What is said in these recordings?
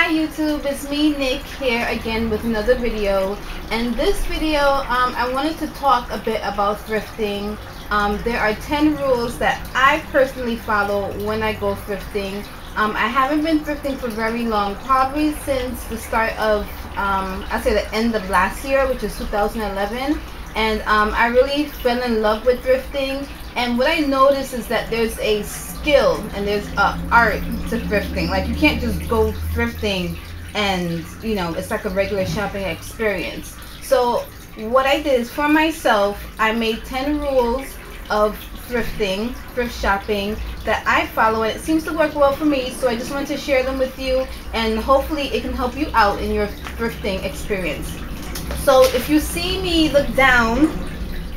Hi YouTube, it's me Nick here again with another video. And this video I wanted to talk a bit about thrifting. There are 10 rules that I personally follow when I go thrifting. I haven't been thrifting for very long, probably since the start of I'd say the end of last year, which is 2011. And I really fell in love with thrifting. And what I noticed is that there's a skill and there's a art to thrifting. Like, you can't just go thrifting and it's like a regular shopping experience. So what I did is, for myself, I made 10 rules of thrifting, thrift shopping, that I follow, and it seems to work well for me. So I just wanted to share them with you, and hopefully it can help you out in your thrifting experience. So if you see me look down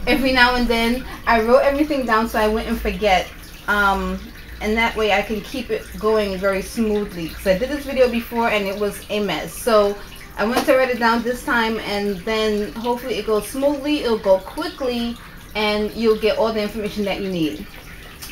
every now and then, I wrote everything down so I wouldn't forget, and that way I can keep it going very smoothly, because I did this video before and it was a mess. So I went to write it down this time, and then hopefully it goes smoothly, it'll go quickly, and you'll get all the information that you need.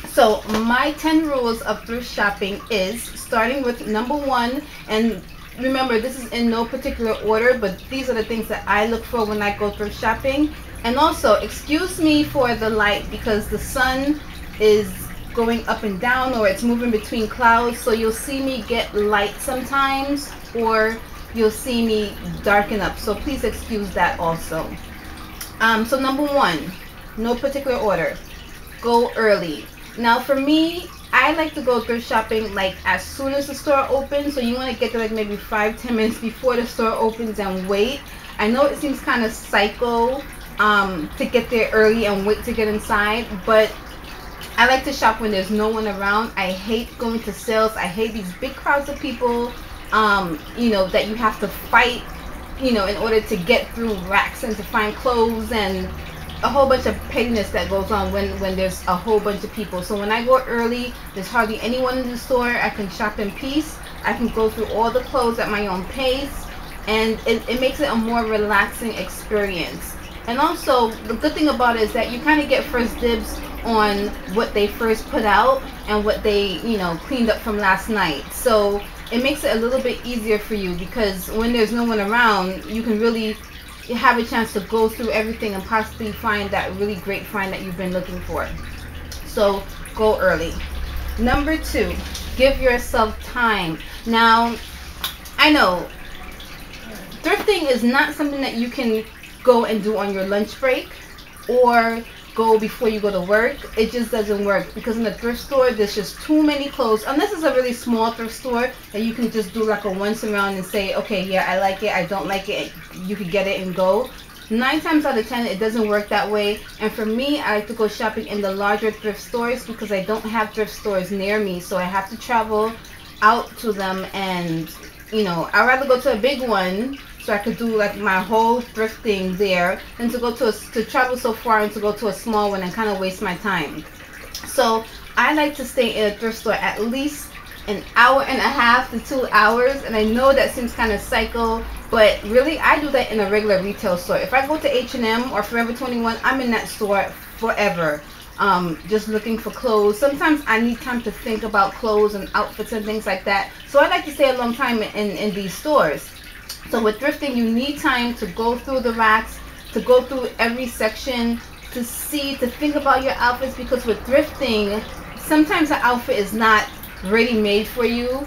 So my 10 rules of thrift shopping is, starting with number 1, and remember, this is in no particular order, but these are the things that I look for when I go thrift shopping. And also, excuse me for the light, because the sun is going up and down, or it's moving between clouds, so you'll see me get light sometimes, or you'll see me darken up, so please excuse that also. So number 1, no particular order, go early. Now for me, I like to go thrift shopping like as soon as the store opens. So you want to get there like maybe 5-10 minutes before the store opens and wait. I know it seems kind of psycho to get there early and wait to get inside, but I like to shop when there's no one around. I hate going to sales. I hate these big crowds of people, that you have to fight, in order to get through racks and to find clothes, and a whole bunch of pettiness that goes on when there's a whole bunch of people. So when I go early, there's hardly anyone in the store. I can shop in peace. I can go through all the clothes at my own pace, and it makes it a more relaxing experience. And also, the good thing about it is that you kind of get first dibs on what they first put out and what they cleaned up from last night. So it makes it a little bit easier for you, because when there's no one around, you can really have a chance to go through everything and possibly find that really great find that you've been looking for. So go early. Number 2, give yourself time. Now, I know thrifting is not something that you can go and do on your lunch break or go before you go to work. It just doesn't work, because in the thrift store there's just too many clothes, unless it's a really small thrift store that you can just do like a once around and say, okay, yeah, I like it, I don't like it, you could get it and go. 9 times out of 10 it doesn't work that way. And for me, I like to go shopping in the larger thrift stores, because I don't have thrift stores near me, so I have to travel out to them. And I'd rather go to a big one so I could do like my whole thrifting there, than to go to travel so far and to go to a small one and kind of waste my time. So I like to stay in a thrift store at least an hour and a half to 2 hours. And I know that seems kind of psycho, but really I do that in a regular retail store. If I go to H&M or Forever 21, I'm in that store forever, just looking for clothes. Sometimes I need time to think about clothes and outfits and things like that, so I like to stay a long time in these stores. So with thrifting, you need time to go through the racks, to go through every section, to think about your outfits, because with thrifting, sometimes the outfit is not ready made for you.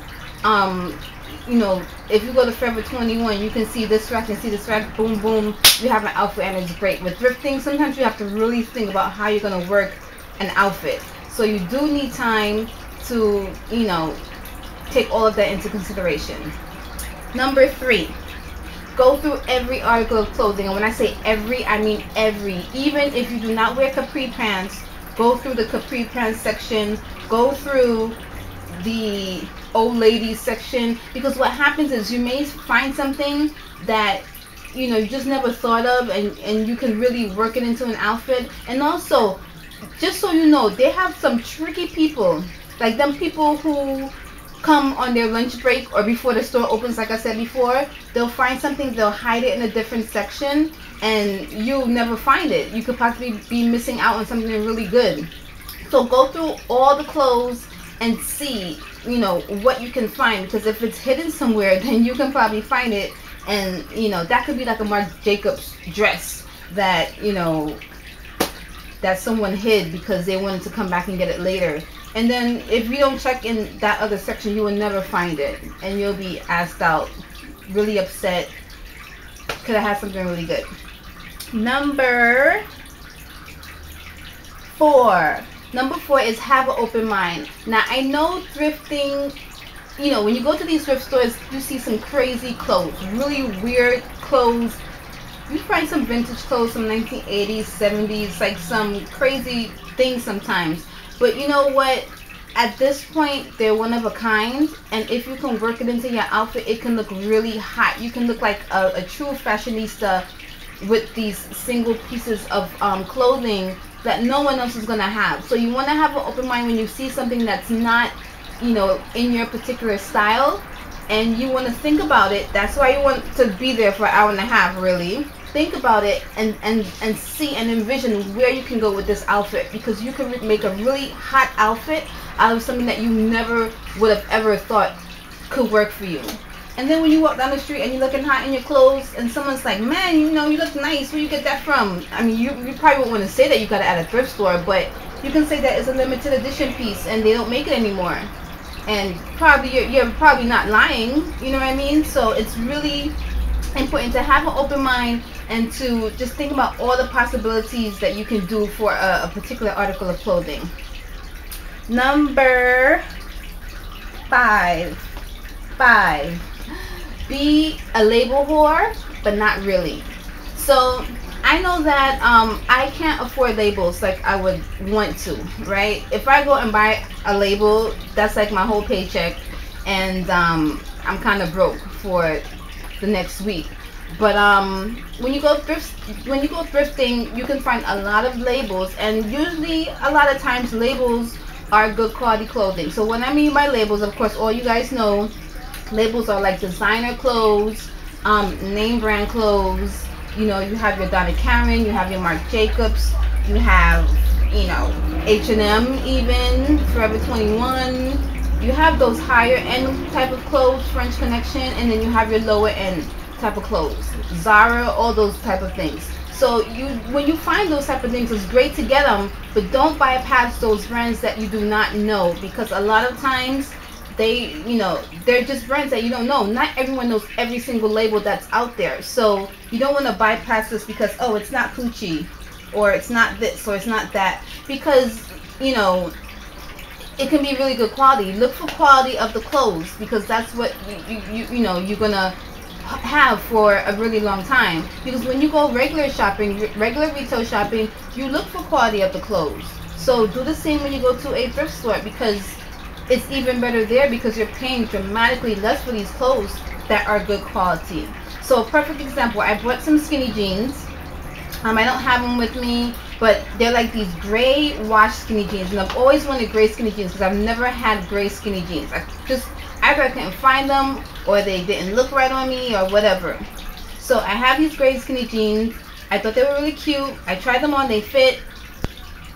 If you go to Forever 21, you can see this rack and see this rack, boom, boom, you have an outfit and it's great. With thrifting, sometimes you have to really think about how you're going to work an outfit. So you do need time to, take all of that into consideration. Number 3, go through every article of clothing. And when I say every, I mean every. Even if you do not wear capri pants, go through the capri pants section, go through the old ladies section, because what happens is you may find something that you just never thought of, and you can really work it into an outfit. And also, just so you know, they have some tricky people, like them people who come on their lunch break or before the store opens. Like I said before, they'll find something, they'll hide it in a different section, and you'll never find it. You could possibly be missing out on something really good. So go through all the clothes and see, you know, what you can find, because if it's hidden somewhere, then you can probably find it. And you know, that could be like a Marc Jacobs dress that, you know, that someone hid because they wanted to come back and get it later. And then if you don't check in that other section, you will never find it, and you'll be asked out, really upset, because I had something really good. Number 4. Number 4 is have an open mind. Now, I know thrifting, you know, when you go to these thrift stores, you see some crazy clothes, really weird clothes. You find some vintage clothes from 1980s, 70s, like some crazy things sometimes. But you know what? At this point, they're one of a kind, and if you can work it into your outfit, it can look really hot. You can look like a true fashionista with these single pieces of clothing that no one else is gonna have. So you want to have an open mind when you see something that's not, you know, in your particular style, and you want to think about it. That's why you want to be there for an hour and a half, really. Think about it and see and envision where you can go with this outfit, because you can make a really hot outfit out of something that you never would have ever thought could work for you. And then when you walk down the street and you're looking hot in your clothes, and someone's like, man, you know, you look nice, where you get that from? I mean, you probably won't want to say that you got it at a thrift store, but you can say that it's a limited edition piece and they don't make it anymore. And probably you're probably not lying, you know what I mean? So it's really important to have an open mind and to just think about all the possibilities that you can do for a particular article of clothing. Number 5. Be a label whore, but not really. So I know that I can't afford labels like I would want to, right? If I go and buy a label, that's like my whole paycheck, and I'm kind of broke for the next week. But when you go thrifting, you can find a lot of labels, and usually a lot of times labels are good quality clothing. So what I mean by labels, of course, all you guys know, labels are like designer clothes, name brand clothes. You know, you have your Donna Karan, you have your Marc Jacobs, you have, you know, H&M, even Forever 21. You have those higher end type of clothes, French Connection, and then you have your lower end type of clothes, Zara, all those type of things. So when you find those type of things, it's great to get them, but don't bypass those brands that you do not know, because a lot of times they, you know, they're just brands that you don't know. Not everyone knows every single label that's out there. So you don't want to bypass this because, oh, it's not Gucci, or it's not this, or it's not that, because, you know, it can be really good quality. Look for quality of the clothes, because that's what you know you're gonna have for a really long time. Because when you go regular shopping, regular retail shopping, you look for quality of the clothes. So do the same when you go to a thrift store, because it's even better there, because you're paying dramatically less for these clothes that are good quality. So a perfect example, I bought some skinny jeans. I don't have them with me, but they're like these gray wash skinny jeans, and I've always wanted gray skinny jeans because I've never had gray skinny jeans. Either I couldn't find them, or they didn't look right on me, or whatever. So I have these gray skinny jeans. I thought they were really cute. I tried them on, they fit.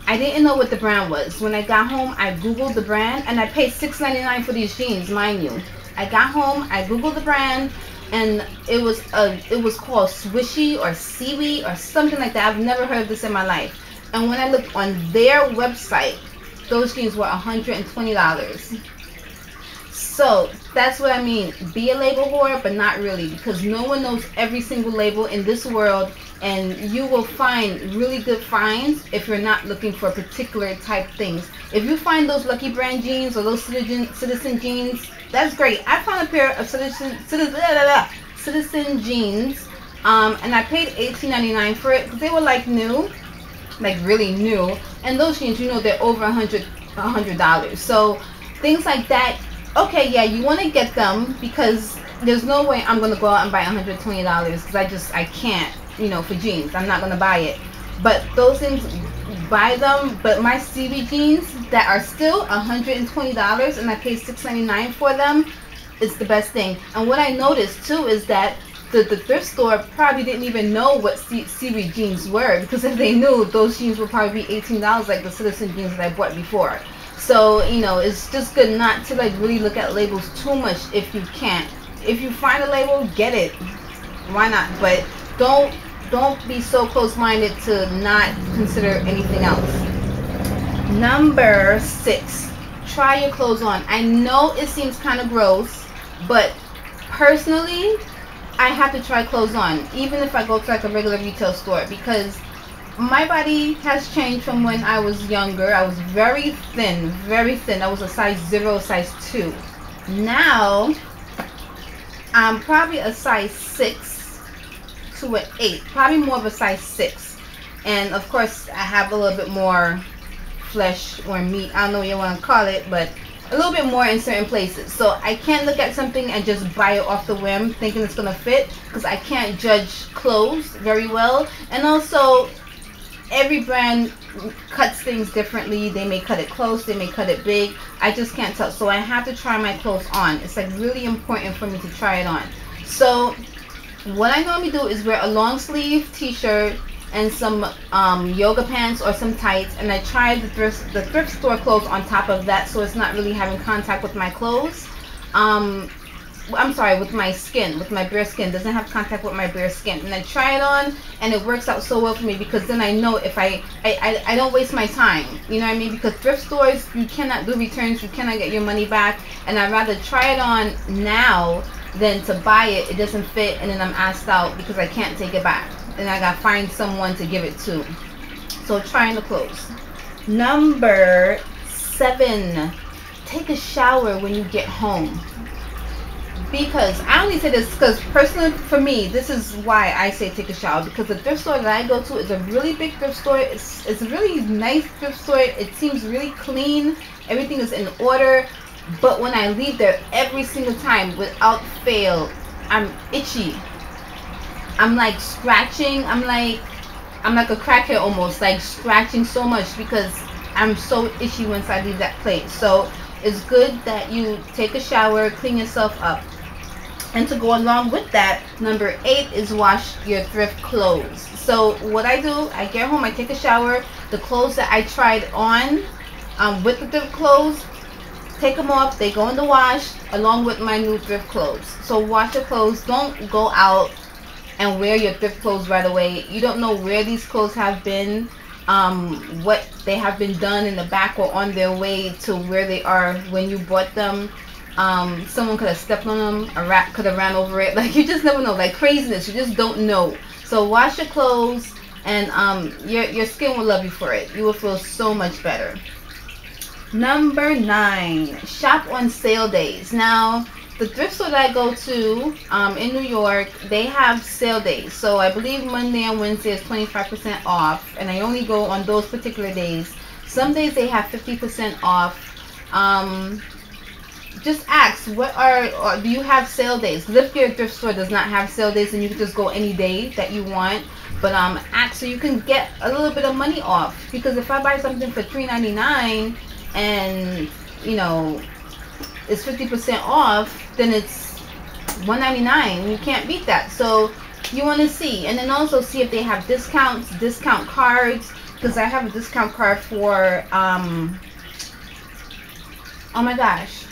I didn't know what the brand was. When I got home, I Googled the brand, and I paid $6.99 for these jeans, mind you. I got home, I Googled the brand, and it was called Swishy or Seaweed or something like that. I've never heard of this in my life. And when I looked on their website, those jeans were $120. So that's what I mean. Be a label whore, but not really, because no one knows every single label in this world, and you will find really good finds if you're not looking for particular type things. If you find those Lucky Brand jeans or those Citizen jeans, that's great. I found a pair of Citizen jeans, and I paid $18.99 for it because they were like new, like really new. And those jeans, you know, they're over $100. So things like that. Okay, yeah, you want to get them, because there's no way I'm going to go out and buy $120, because I can't, you know, for jeans. I'm not going to buy it. But those things, buy them. But my seaweed jeans that are still $120 and I paid $6.99 for them, is the best thing. And what I noticed too is that the thrift store probably didn't even know what seaweed jeans were, because if they knew, those jeans would probably be $18 like the Citizen jeans that I bought before. So, you know, it's just good not to like really look at labels too much if you can't. If you find a label, get it. Why not? But don't be so close-minded to not consider anything else. Number 6, try your clothes on. I know it seems kind of gross, but personally, I have to try clothes on, even if I go to like a regular retail store, because my body has changed from when I was younger. I was very thin, very thin. I was a size 0, size 2. Now, I'm probably a size 6 to an 8, probably more of a size 6. And of course, I have a little bit more flesh or meat, I don't know what you want to call it, but a little bit more in certain places. So I can't look at something and just buy it off the whim thinking it's going to fit, because I can't judge clothes very well. And also, every brand cuts things differently. They may cut it close, they may cut it big. I just can't tell. So I have to try my clothes on. It's like really important for me to try it on. So what I normally do is wear a long sleeve t-shirt and some yoga pants or some tights, and I try the thrift store clothes on top of that, so it's not really having contact with my clothes. I'm sorry, with my skin, with my bare skin. It doesn't have contact with my bare skin. And I try it on, and it works out so well for me, because then I know if I don't waste my time. You know what I mean? Because thrift stores, you cannot do returns, you cannot get your money back, and I'd rather try it on now than to buy it, it doesn't fit, and then I'm asked out because I can't take it back. And I gotta find someone to give it to. So trying the clothes. Number 7, take a shower when you get home. Because I only say this because personally for me, this is why I say take a shower, because the thrift store that I go to is a really big thrift store. It's a really nice thrift store. It seems really clean. Everything is in order. But when I leave there, every single time, without fail, I'm itchy. I'm like scratching. I'm like a crackhead almost, like scratching so much because I'm so itchy once I leave that place. So it's good that you take a shower, clean yourself up. And to go along with that, number 8 is wash your thrift clothes. So what I do, I get home, I take a shower. The clothes that I tried on with the thrift clothes, take them off. They go in the wash along with my new thrift clothes. So wash your clothes. Don't go out and wear your thrift clothes right away. You don't know where these clothes have been, what they have been done in the back or on their way to where they are when you bought them. Someone could have stepped on them, a rat could have ran over it. Like, you just never know, like craziness, you just don't know. So wash your clothes, and your skin will love you for it. You will feel so much better. Number 9, shop on sale days. Now, the thrift store that I go to in New York, they have sale days. So I believe Monday and Wednesday is 25% off, and I only go on those particular days. Some days they have 50% off. Just ask, or do you have sale days? Because if your thrift store does not have sale days, then you can just go any day that you want. But ask so you can get a little bit of money off. Because if I buy something for $3.99 and you know it's 50% off, then it's $1.99. You can't beat that. So you want to see, and then also see if they have discounts, discount cards. Because I have a discount card for oh my gosh,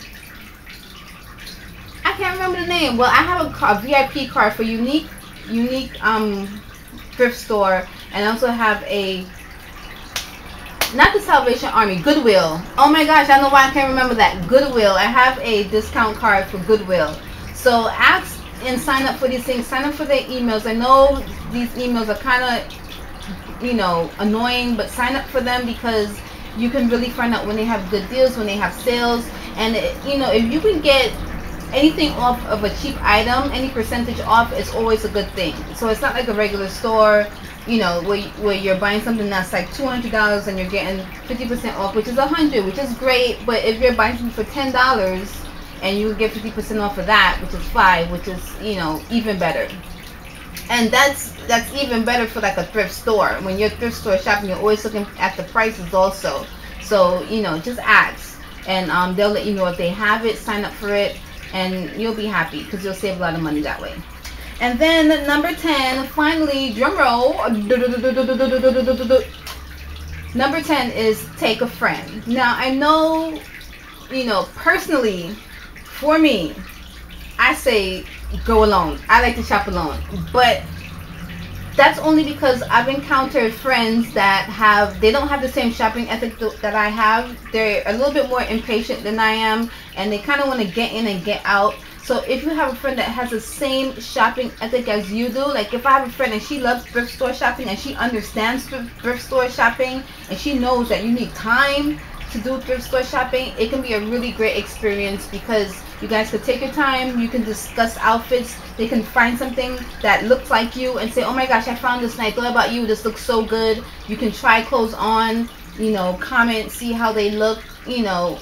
I can't remember the name. Well, I have a VIP card for unique thrift store, and I also have a, not the Salvation Army, Goodwill. Oh my gosh, I don't know why I can't remember that. Goodwill. I have a discount card for Goodwill. So ask and sign up for these things. Sign up for their emails. I know these emails are kind of, you know, annoying, but sign up for them because you can really find out when they have good deals, when they have sales. And you know, if you can get anything off of a cheap item, any percentage off, is always a good thing. So it's not like a regular store, you know, where you're buying something that's like $200 and you're getting 50% off, which is $100, which is great. But if you're buying something for $10 and you get 50% off of that, which is $5, which is, you know, even better. And that's even better for like a thrift store. When you're thrift store shopping, you're always looking at the prices also. So, you know, just ask, and they'll let you know if they have it. Sign up for it, and you'll be happy because you'll save a lot of money that way. And then number 10, finally, drum roll, Number 10 is take a friend. Now, I know, personally, for me, I say go alone. I like to shop alone. But that's only because I've encountered friends that they don't have the same shopping ethic that I have. They're a little bit more impatient than I am, and they kind of want to get in and get out. So if you have a friend that has the same shopping ethic as you do, like if I have a friend and she loves thrift store shopping and she understands thrift store shopping and she knows that you need time to do thrift store shopping, it can be a really great experience because you guys could take your time, you can discuss outfits, they can find something that looks like you and say, oh my gosh, I found this and I thought about you, this looks so good. You can try clothes on, comment, see how they look,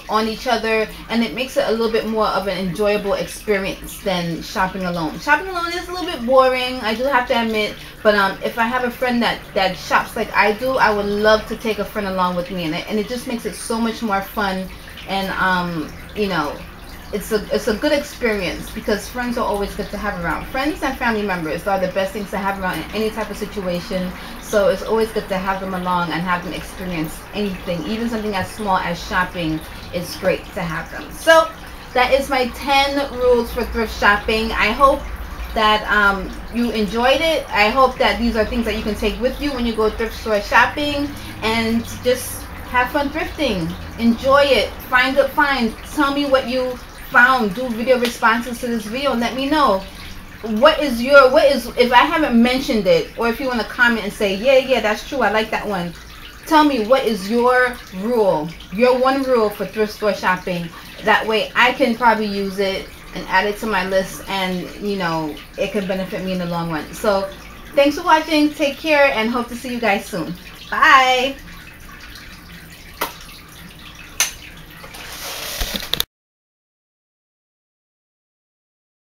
on each other, and it makes it a little bit more of an enjoyable experience than shopping alone. Shopping alone is a little bit boring, I do have to admit, but if I have a friend that shops like I do, I would love to take a friend along with me, and it just makes it so much more fun, and it's a good experience because friends are always good to have around. Friends and family members are the best things to have around in any type of situation. So it's always good to have them along and have them experience anything. Even something as small as shopping, it's great to have them. So that is my 10 rules for thrift shopping. I hope that you enjoyed it. I hope that these are things that you can take with you when you go thrift store shopping, and just have fun thrifting. Enjoy it. Find good finds. Tell me what you found. Do video responses to this video and let me know what is if I haven't mentioned it, or if you want to comment and say yeah that's true, I like that one. Tell me what is your rule, your one rule for thrift store shopping. That way I can probably use it and add it to my list, and it can benefit me in the long run. So thanks for watching, take care, and hope to see you guys soon. Bye.